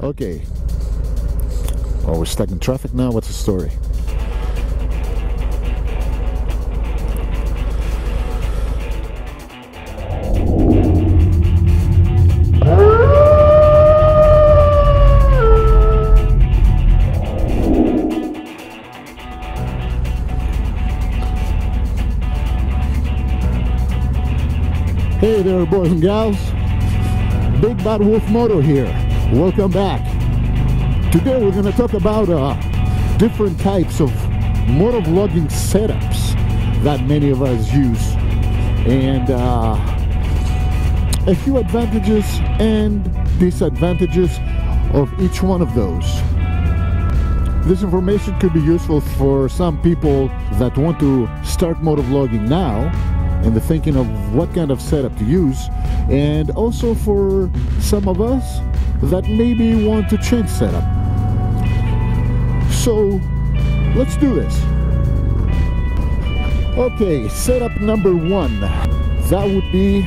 Okay. Oh, we're stuck in traffic now? What's the story? Hey there, boys and gals. BigBadWolfMoto here. Welcome back. Today we're going to talk about different types of motovlogging setups that many of us use, and a few advantages and disadvantages of each one of those. This information could be useful for some people that want to start motovlogging now and the thinking of what kind of setup to use, and also for some of us that maybe want to change setup. So let's do this. Okay, setup number one, that would be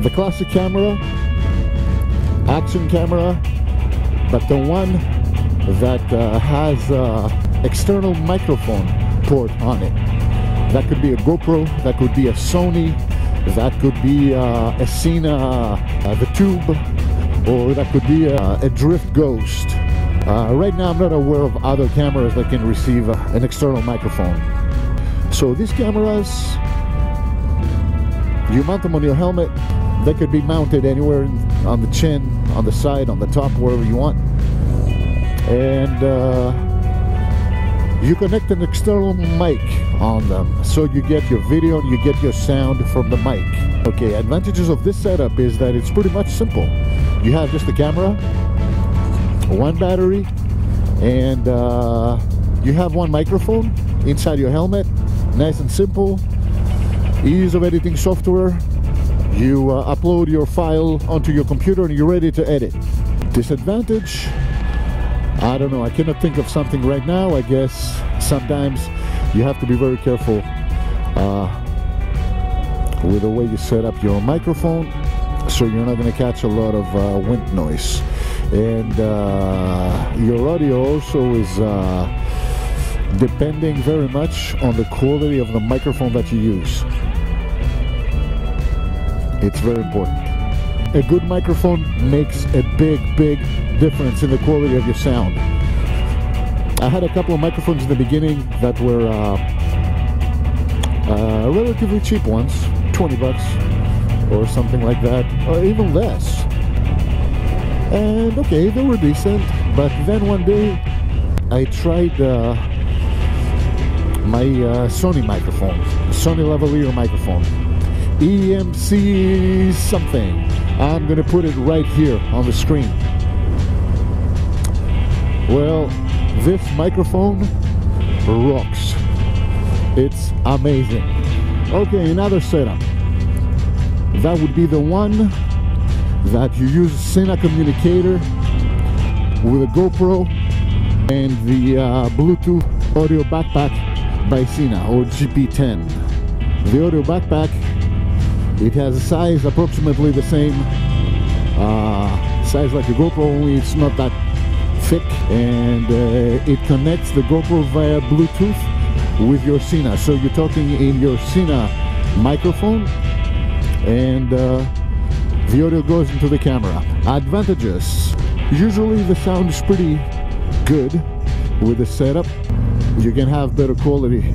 the classic camera, action camera, but the one that has external microphone port on it. That could be a Gopro, that could be a Sony, that could be a Sena, the Tube, or that could be a Drift Ghost. Right now I'm not aware of other cameras that can receive an external microphone. So these cameras, you mount them on your helmet. They could be mounted anywhere on the chin, on the side, on the top, wherever you want. And you connect an external mic on them, so you get your video and you get your sound from the mic. Okay, advantages of this setup is that it's pretty much simple. You have just the camera, one battery, and you have one microphone inside your helmet. Nice and simple. Ease of editing software. You upload your file onto your computer and you're ready to edit. Disadvantage? I don't know, I cannot think of something right now. I guess sometimes you have to be very careful with the way you set up your microphone, so you're not going to catch a lot of wind noise. And your audio also is depending very much on the quality of the microphone that you use. It's very important. A good microphone makes a big difference in the quality of your sound. I had a couple of microphones in the beginning that were relatively cheap ones, 20 bucks or something like that, or even less. And okay, they were decent, but then one day I tried my Sony microphone, Sony lavalier microphone, EMC something. I'm gonna put it right here on the screen. Well, this microphone rocks. It's amazing. Okay, another setup. That would be the one that you use Sena communicator with a GoPro and the Bluetooth audio backpack by Sena, or GP10. The audio backpack, it has a size approximately the same size like a GoPro, only it's not that thick, and it connects the GoPro via Bluetooth with your Sena. So you're talking in your Sena microphone, and the audio goes into the camera. Advantages: usually the sound is pretty good with the setup. You can have better quality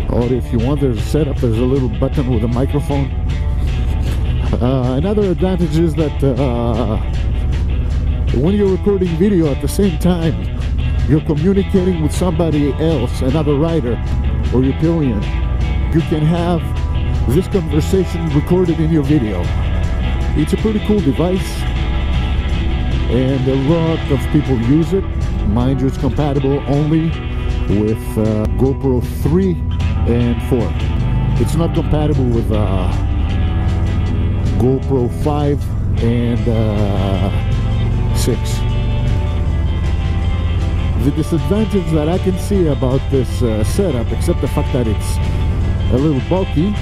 audio if you want. There's a setup, there's a little button with a microphone. Another advantage is that when you're recording video at the same time, you're communicating with somebody else, another rider or your pillion. You can have this conversation recorded in your video. It's a pretty cool device, and a lot of people use it. Mind you, it's compatible only with GoPro 3 and 4. It's not compatible with GoPro 5 and 6. The disadvantage that I can see about this setup, except the fact that it's a little bulky,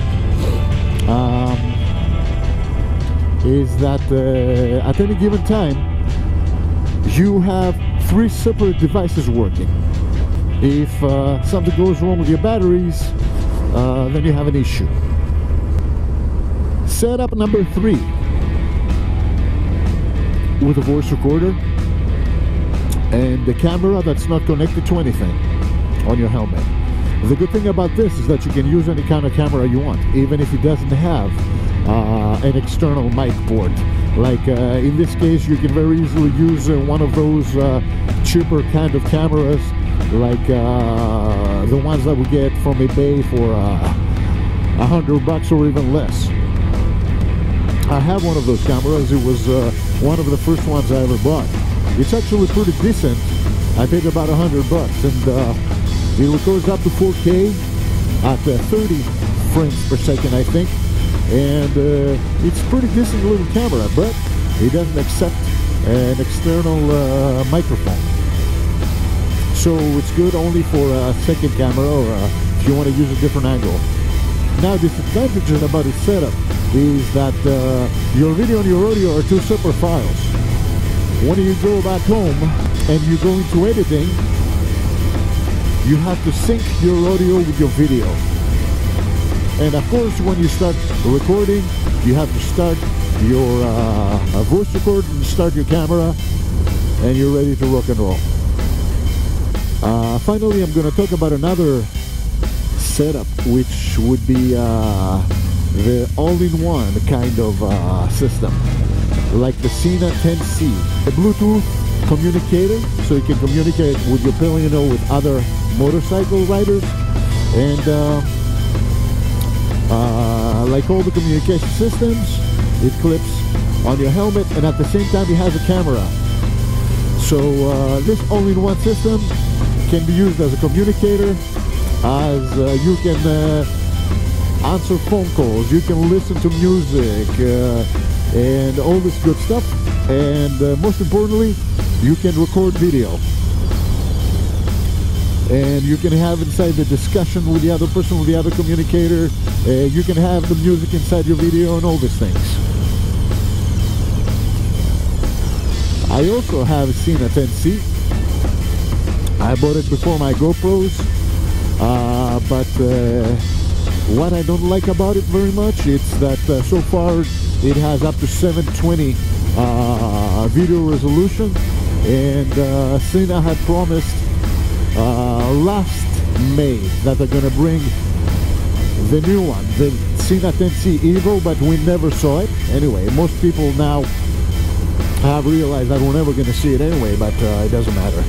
is that at any given time you have 3 separate devices working. If something goes wrong with your batteries, then you have an issue. Setup number 3, with a voice recorder and the camera that's not connected to anything on your helmet. The good thing about this is that you can use any kind of camera you want, even if it doesn't have an external mic port. Like in this case, you can very easily use one of those cheaper kind of cameras, like the ones that we get from eBay for $100 or even less. I have one of those cameras. It was one of the first ones I ever bought. It's actually pretty decent. I paid about $100, and it records up to 4K at 30 frames per second, I think. And it's pretty decent little camera, but it doesn't accept an external microphone. So it's good only for a second camera, or if you want to use a different angle. Now, disadvantages about its setup is that your video and your audio are 2 separate files. When you go back home and you go into editing, you have to sync your audio with your video. And of course, when you start recording, you have to start your voice record and start your camera, and you're ready to rock and roll. Finally, I'm going to talk about another setup, which would be the all-in-one kind of system, like the Sena 10C, a Bluetooth communicator, so you can communicate with your Pelino with other motorcycle riders, and like all the communication systems, it clips on your helmet, and at the same time it has a camera. So this all-in-one system can be used as a communicator, as you can answer phone calls, you can listen to music, and all this good stuff, and most importantly, you can record video, and you can have inside the discussion with the other person, with the other communicator, you can have the music inside your video and all these things. I also have a Sena 10C. I bought it before my GoPros, but what I don't like about it very much, it's that so far it has up to 720 video resolution, and Sena had promised last May that they're gonna bring the new one, the Sena 10C Evo, but we never saw it. Anyway, most people now have realized that we're never gonna see it anyway, but it doesn't matter.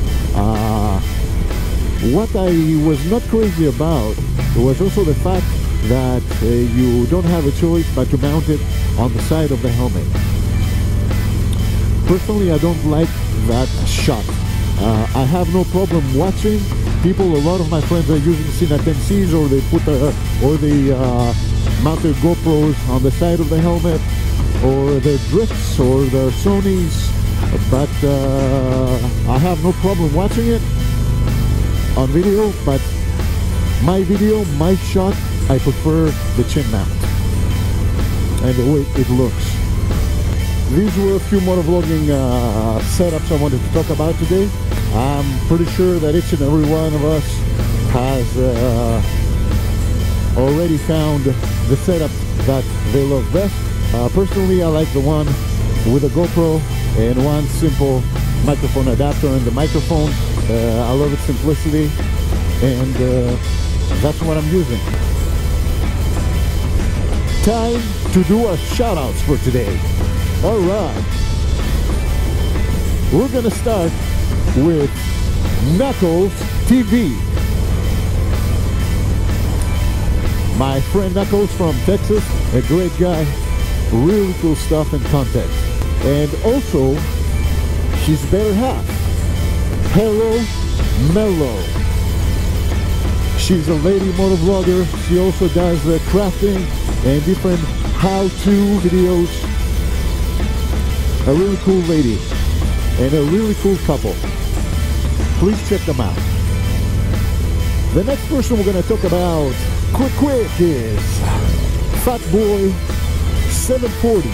What I was not crazy about was also the fact that you don't have a choice but to mount it on the side of the helmet. Personally, I don't like that shot. I have no problem watching people. A lot of my friends are using Sena 10Cs, or they put mounted GoPros on the side of the helmet, or their drifts, or their Sonys, but I have no problem watching it on video. But my video, my shot, I prefer the chin mount and the way it looks. These were a few motovlogging setups I wanted to talk about today. I'm pretty sure that each and every one of us has already found the setup that they love best. Personally, I like the one with a GoPro and one simple microphone adapter and the microphone. I love its simplicity, and that's what I'm using. Time to do our shout-outs for today. Alright, we're gonna start with KnucklesTV. My friend Knuckles from Texas, a great guy, really cool stuff and content. And also, his better half, hello, Melo. She's a lady motovlogger. She also does crafting and different how-to videos. A really cool lady and a really cool couple. Please check them out. The next person we're going to talk about quick is Fat Boy 740.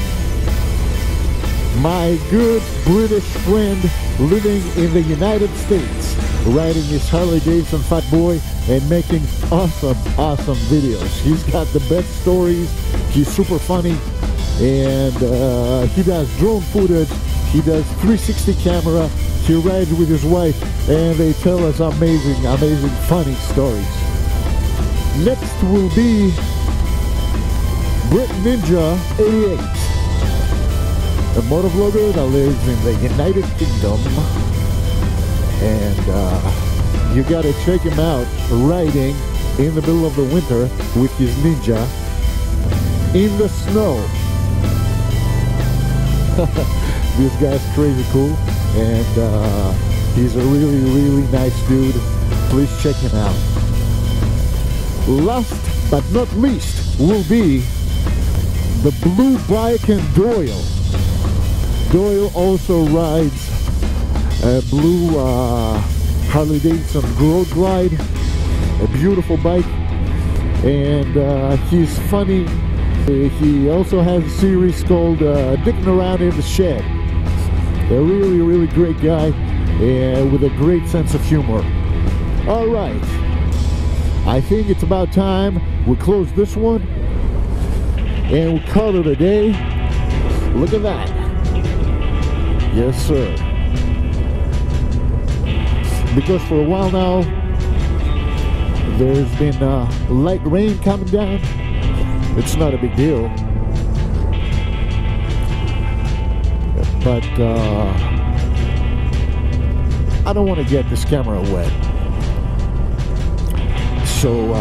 my good British friend living in the United States, riding his Harley Davidson Fat Boy and making awesome videos. He's got the best stories. He's super funny, and he does drone footage. He does 360 camera. He rides with his wife, and they tell us amazing funny stories. Next will be Brit Ninja 88, a motovlogger that lives in the United Kingdom, and you gotta check him out riding in the middle of the winter with his Ninja in the snow. This guy's crazy cool, and he's a really nice dude. Please check him out. Last but not least will be the blue bike and Doyle. Doyle also rides a blue Harley Davidson Road Glide, a beautiful bike, and he's funny. He also has a series called Dicking Around in the Shed. A really great guy, with a great sense of humor. All right, I think it's about time we close this one and we call it a day. Look at that. Yes, sir. Because for a while now, there's been light rain coming down. It's not a big deal. But I don't want to get this camera wet. So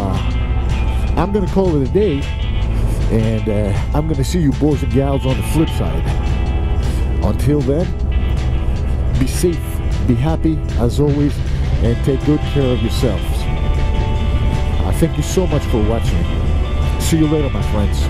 I'm going to call it a day, and I'm going to see you boys and gals on the flip side. Until then, be safe, be happy as always, and take good care of yourselves. Thank you so much for watching. See you later, my friends.